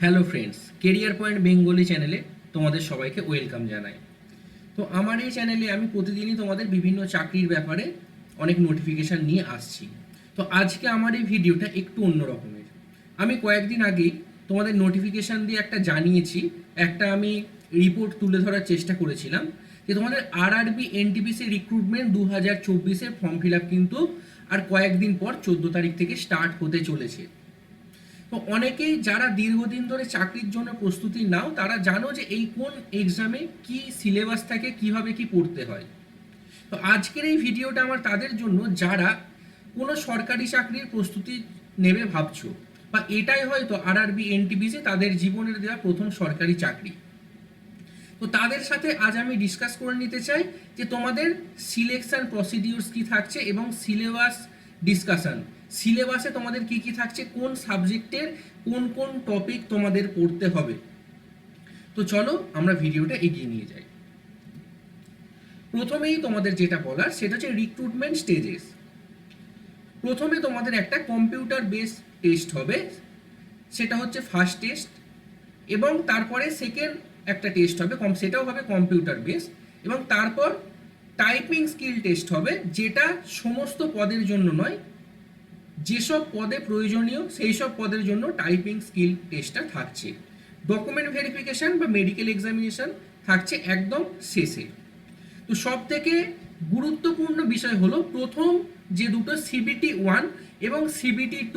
Hello friends, career point Bengali চ্যানেলে তোমাদের সবাইকে ওয়েলকাম জানাই। তো আমার এই চ্যানেলে আমি প্রতিদিনই তোমাদের বিভিন্ন চাকরির ব্যাপারে অনেক নোটিফিকেশান নিয়ে আসছি। তো আজকে আমার এই ভিডিওটা একটু অন্য রকমের। আমি কয়েকদিন আগেই তোমাদের নোটিফিকেশান দিয়ে একটা জানিয়েছি, একটা আমি রিপোর্ট তুলে ধরার চেষ্টা করেছিলাম যে তোমাদের আরআরবি এনটিপিসি রিক্রুটমেন্ট 2024-এর ফর্ম ফিল আপ কিন্তু আর কয়েকদিন পর 14 তারিখ থেকে স্টার্ট হতে চলেছে। তো অনেকেই যারা দীর্ঘদিন ধরে চাকরির জন্য প্রস্তুতি নাও তারা জানো যে এই কোন এক্সামে কি সিলেবাস থাকে, কিভাবে কি পড়তে হয়। তো আজকের এই ভিডিওটা আমার তাদের জন্য যারা কোনো সরকারি চাকরির প্রস্তুতি নেবে ভাবছো, বা এটাই হয়তো আরআরবি এনটিপিসি তাদের জীবনের দেওয়া প্রথম সরকারি চাকরি। তো তাদের সাথে আজ আমি ডিসকাস করে নিতে চাই যে তোমাদের সিলেকশন প্রসিডিউরস কি থাকছে এবং সিলেবাস ডিসকাশন। সিলেবাসে তোমাদের কি কি থাকছে, কোন সাবজেক্টের কোন কোন টপিক তোমাদের পড়তে হবে। তো চলো আমরা ভিডিওটা এগিয়ে নিয়ে যাই। প্রথমেই তোমাদের যেটা বলার সেটা হচ্ছে রিক্রুটমেন্ট স্টেজেস। প্রথমে তোমাদের একটা কম্পিউটার বেস টেস্ট হবে, সেটা হচ্ছে ফার্স্ট টেস্ট, এবং তারপরে সেকেন্ড একটা টেস্ট হবে, সেটাও হবে কম্পিউটার বেস, এবং তারপর টাইপিং স্কিল টেস্ট হবে, যেটা সমস্ত পদের জন্য নয়, যেসব পদে প্রয়োজনীয় সেই সব পদের জন্য টাইপিং স্কিল টেস্টটা থাকছে। ডকুমেন্ট ভেরিফিকেশন বা মেডিকেল এক্সামিনেশন থাকছে একদম শেষে। তো সব থেকে গুরুত্বপূর্ণ বিষয় হলো প্রথম যে দুটো CBT-1 এবং CBT-2,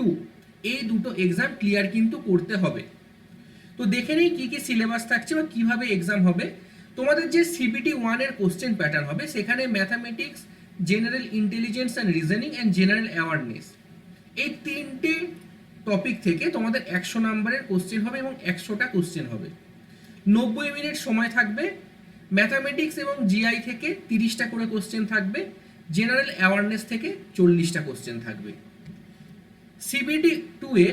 এই দুটো এক্সাম ক্লিয়ার কিন্তু করতে হবে। তো দেখে নেই কী কী সিলেবাস থাকছে বা কীভাবে এক্সাম হবে। তোমাদের যে CBT-1 এর কোশ্চেন প্যাটার্ন হবে, সেখানে mathematics, general intelligence and reasoning and general awareness, এই তিনটে টপিক থেকে তোমাদের 100 নম্বরের কোশ্চেন হবে এবং 100টা কোশ্চেন হবে। 90 মিনিট সময় থাকবে। ম্যাথামেটিক্স এবং জিআই থেকে 30টা করে কোশ্চেন থাকবে, জেনারেল অ্যাওয়ারনেস থেকে 40টা কোশ্চেন থাকবে। CBT-2 এ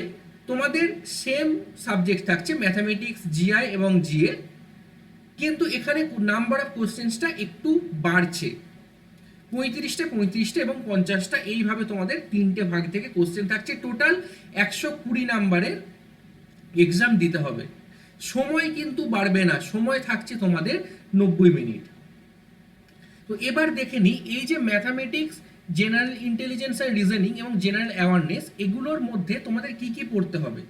তোমাদের সেম সাবজেক্ট থাকছে ম্যাথামেটিক্স, জিআই এবং জিএ, কিন্তু এখানে নাম্বার অফ কোশ্চেন্সটা একটু বাড়ছে, 35টা এবং 50টা, এইভাবে তোমাদের তিনটে ভাগ থেকে কোশ্চেন থাকছে। টোটাল 120 নাম্বারের এক্সাম দিতে হবে। সময় কিন্তু বাড়বে না, সময় থাকছে তোমাদের 90 মিনিট। তো এবার দেখে নিই এই যে mathematics, general intelligence and reasoning এবং জেনারেল অ্যাওয়ারনেস, এগুলোর মধ্যে তোমাদের কি কি পড়তে হবে,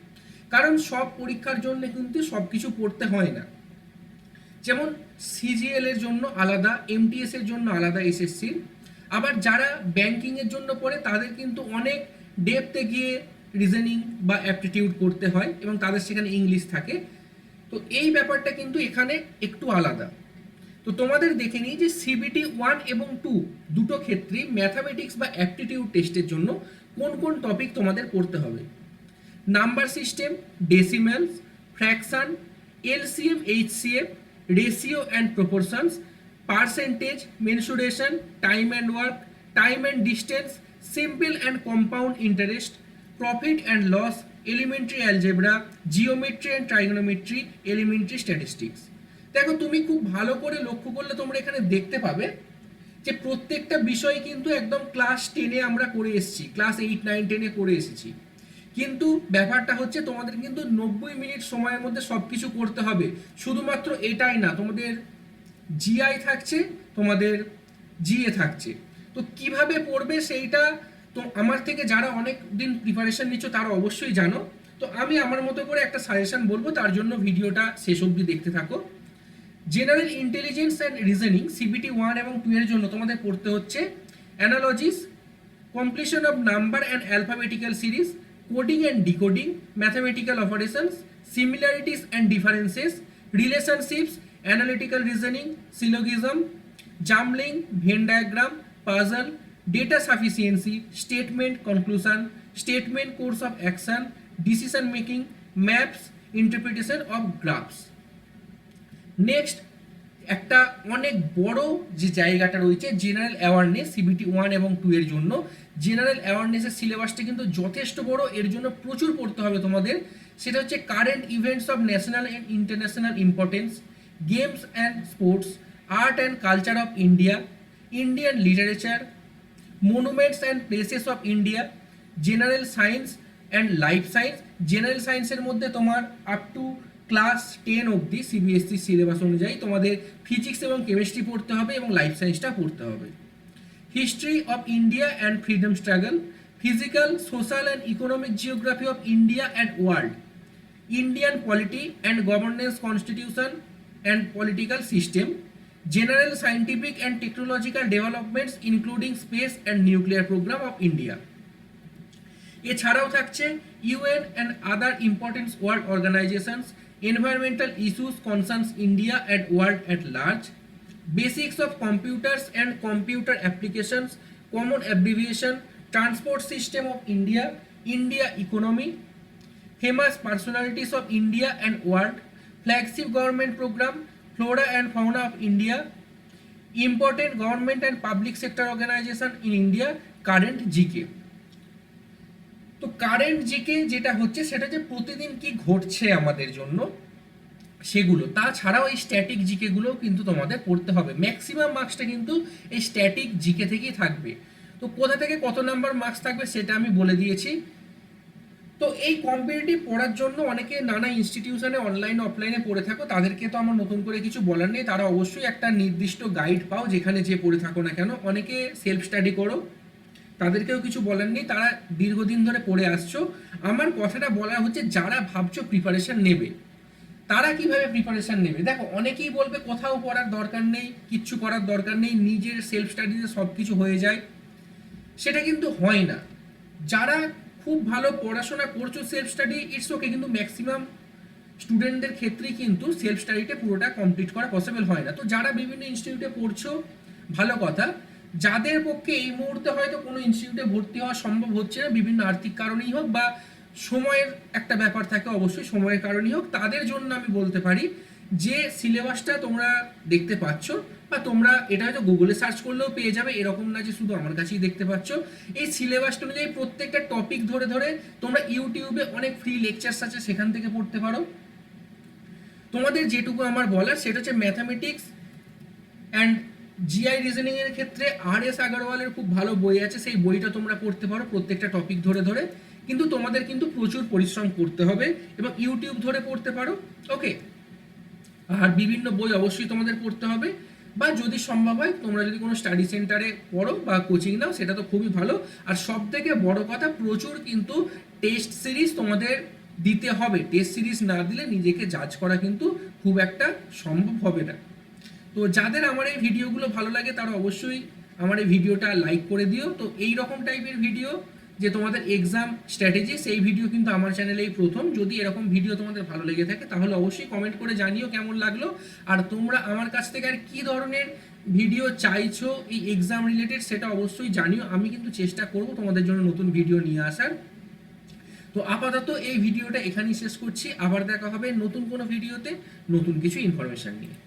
কারণ সব পরীক্ষার জন্য কিন্তু সব কিছু পড়তে হয় না। যেমন CGL এর জন্য আলাদা, MTS এর জন্য আলাদা SSC, আবার যারা ব্যাংকিংয়ের জন্য পড়ে তাদের কিন্তু অনেক ডেপথে গিয়ে রিজনিং বা অ্যাপটিটিউড করতে হয় এবং তাদের সেখানে ইংলিশ থাকে। তো এই ব্যাপারটা কিন্তু এখানে একটু আলাদা। তো তোমাদের দেখে নিই যে CBT-1 এবং 2 দুটো ক্ষেত্রেই ম্যাথামেটিক্স বা অ্যাপটিটিউড টেস্টের জন্য কোন কোন টপিক তোমাদের পড়তে হবে। Number system, decimals, fraction, LCM HCF, ratio and proportions, percentage, mensuration, time and work, time and distance, simple and compound interest, profit and loss, elementary algebra, geometry and trigonometry, elementary statistics. দেখো, তুমি খুব ভালো করে লক্ষ্য করলে তোমরা এখানে দেখতে পাবে যে প্রত্যেকটা বিষয় কিন্তু একদম ক্লাস 10-এ আমরা করে এসেছি, ক্লাস 8, 9, 10-এ করে এসেছি। কিন্তু ব্যাপারটা হচ্ছে তোমাদের কিন্তু 90 মিনিট সময়ের মধ্যে সব কিছু করতে হবে। শুধুমাত্র এটাই না, তোমাদের জিআই থাকছে, তোমাদের জিএ থাকছে। তো কিভাবে পড়বে সেইটা তো আমার থেকে যারা অনেক দিন প্রিপারেশন নিচ্ছ তারা অবশ্যই জানো। তো আমি আমার মতো করে একটা সাজেশন বলবো, তার জন্য ভিডিওটা শেষ অবধি দেখতে থাকো। General intelligence and reasoning CBT-1 এবং 2 এর জন্য তোমাদের পড়তে হচ্ছে অ্যানালজিস, completion of number and alphabetical series, coding and decoding, mathematical operations, similarities and differences, relationships, analytical reasoning, syllogism, jumbling, Venn diagram, puzzle, data sufficiency, statement conclusion, statement course of action, decision making, maps, interpretation of graphs. Next একটা অনেক বড় যে জায়গাটা রয়েছে general awareness, CBT-1 এবং 2 এর জন্য। General অ্যাওয়ারনেসের সিলেবাসটা কিন্তু যথেষ্ট বড়, এর জন্য প্রচুর পড়তে হবে তোমাদের। সেটা হচ্ছে current events of national and international importance, games and sports, art and culture of India, Indian literature, monuments and places of India, general science, and life science. General সায়েন্সের মধ্যে তোমার আপ টু ক্লাস 10 অবধি CBSE syllabus অনুযায়ী তোমাদের physics এবং chemistry পড়তে হবে এবং লাইফ সায়েন্সটা পড়তে হবে। History of India and freedom struggle, physical, social and economic geography of India and world, Indian polity and governance, constitution and political system, general scientific and technological developments including space and nuclear programme of India. এছাড়াও থাকছে UN and other important world organisations, environmental issues concerns India and world at large, basics of computers and computer applications, common abbreviation, transport system of India, India economy, famous personalities of India and world, flagship government program, flora and fauna of India, important government and public sector organization in India, current GK। তো current GK যেটা হচ্ছে সেটা যে প্রতিদিন কি ঘটছে আমাদের জন্য সেগুলো, তাছাড়াও এই স্ট্যাটিক জিকে গুলো কিন্তু তোমাদের পড়তে হবে। ম্যাক্সিমাম মার্কসটা কিন্তু এই স্ট্যাটিক জিকে থেকেই থাকবে। তো কোথা থেকে কত নাম্বার মার্কস থাকবে সেটা আমি বলে দিয়েছি। তো এই কম্পিটিটিভ পড়ার জন্য অনেকে নানা ইনস্টিটিউশনে অনলাইনে অফলাইনে পড়ে থাকো, তাদেরকে তো আমার নতুন করে কিছু বলার নেই। তারা অবশ্যই একটা নির্দিষ্ট গাইড পাও যেখানে যে পড়ে থাকো না কেন। অনেকে সেলফ স্টাডি করো, তাদেরকেও কিছু বলার নেই, তারা দীর্ঘদিন ধরে পড়ে আসছো। আমার কথাটা বলা হচ্ছে যারা ভাবছো প্রিপারেশন নেবে তারা কিভাবে প্রিপারেশন নেবে। দেখো অনেকেই বলবে কোথাও পড়ার দরকার নেই, কিচ্ছু করার দরকার নেই, নিজের সেলফ স্টাডিতে সব কিছু হয়ে যায়। সেটা কিন্তু হয় না। যারা খুব ভালো পড়াশোনা করছো সেলফ স্টাডি ইটস ওকে, কিন্তু ম্যাক্সিমাম স্টুডেন্টদের ক্ষেত্রেই কিন্তু সেলফ স্টাডিটা পুরোটা কমপ্লিট করা পসিবল হয় না। তো যারা বিভিন্ন ইনস্টিটিউটে পড়ছো ভালো কথা, যাদের পক্ষে এই মুহূর্তে হয়তো কোনো ইনস্টিটিউটে ভর্তি হওয়া সম্ভব হচ্ছে না, বিভিন্ন আর্থিক কারণেই হোক বা সময়ের একটা ব্যাপার থাকে, অবশ্যই সময়ের কারণেই হোক, তাদের জন্য আমি বলতে পারি যে সিলেবাসটা তোমরা দেখতে পাচ্ছ বা তোমরা এটা হয়তো গুগলে সার্চ করলেও পেয়ে যাবে, এরকম না যে শুধু আমার কাছেই দেখতে পাচ্ছ। এই সিলেবাসটা অনুযায়ী প্রত্যেকটা টপিক ধরে ধরে তোমরা ইউটিউবে অনেক ফ্রি লেকচার্স আছে সেখান থেকে পড়তে পারো। তোমাদের যেটুকু আমার বলার সেটা হচ্ছে ম্যাথামেটিক্স অ্যান্ড জিআই রিজনিং এর ক্ষেত্রে আর.এস. আগরওয়ালের খুব ভালো বই আছে, সেই বইটা তোমরা পড়তে পারো প্রত্যেকটা টপিক ধরে ধরে। কিন্তু তোমাদের কিন্তু প্রচুর পরিশ্রম করতে হবে এবং ইউটিউব ধরে পড়তে পারো, ওকে। আর বিভিন্ন বই অবশ্যই তোমাদের পড়তে হবে, বা যদি সম্ভব হয় তোমরা যদি কোনো স্টাডি সেন্টারে পড়ো বা কোচিং নাও সেটা তো খুবই ভালো। আর সব থেকে বড় কথা, প্রচুর কিন্তু টেস্ট সিরিজ তোমাদের দিতে হবে। টেস্ট সিরিজ না দিলে নিজেকে জাজ করা কিন্তু খুব একটা সম্ভব হবে না। তো যাদের আমার এই ভিডিওগুলো ভালো লাগে তারা অবশ্যই আমার এই ভিডিওটা লাইক করে দিও। তো এই রকম টাইপের ভিডিও যে তোমাদের এক্সাম স্ট্র্যাটেজি, সেই ভিডিও কিন্তু আমার চ্যানেলেই প্রথম। যদি এরকম ভিডিও তোমাদের ভালো লেগে থাকে তাহলে অবশ্যই কমেন্ট করে জানিও কেমন লাগলো, আর তোমরা আমার কাছ থেকে আর কী ধরনের ভিডিও চাইছো এই এক্সাম রিলেটেড সেটা অবশ্যই জানিও। আমি কিন্তু চেষ্টা করব তোমাদের জন্য নতুন ভিডিও নিয়ে আসার। তো আপাতত এই ভিডিওটা এখানেই শেষ করছি, আবার দেখা হবে নতুন কোনো ভিডিওতে নতুন কিছু ইনফরমেশন নিয়ে।